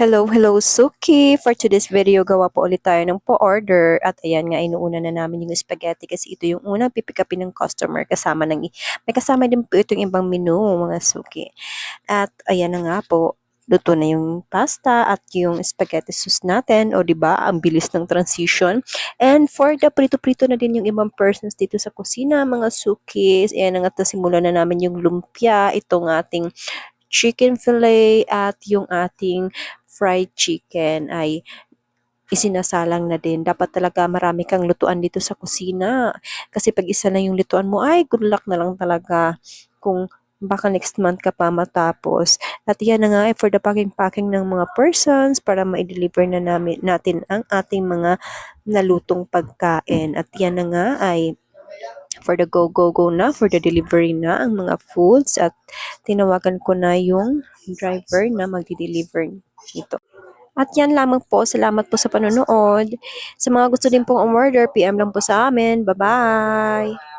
Hello, Suki! For today's video, gawa po ulit tayo ng po-order. At ayan nga, inuuna na namin yung spaghetti kasi ito yung unang pipikapin ng customer kasama may kasama din po itong ibang menu, mga Suki. At ayan na nga po, luto na yung pasta at yung spaghetti sauce natin. O di ba ang bilis ng transition. And for the prito-prito na din yung ibang persons dito sa kusina, mga Sukis. Ayan na nga, simulan na namin yung lumpia, itong ating chicken fillet at yung ating fried chicken ay isinasalang na din. Dapat talaga marami kang lutuan dito sa kusina. Kasi pag isa lang yung lutuan mo, ay good luck na lang talaga kung baka next month ka pa matapos. At yan na nga for the packing ng mga persons para ma-deliver na natin ang ating mga nalutong pagkain. At yan na nga ay for the go na, for the delivery na ang mga foods at tinawagan ko na yung driver na magdi-deliver nito. At yan lamang po. Salamat po sa panonood. Sa mga gusto din pong umorder, PM lang po sa amin. Bye-bye!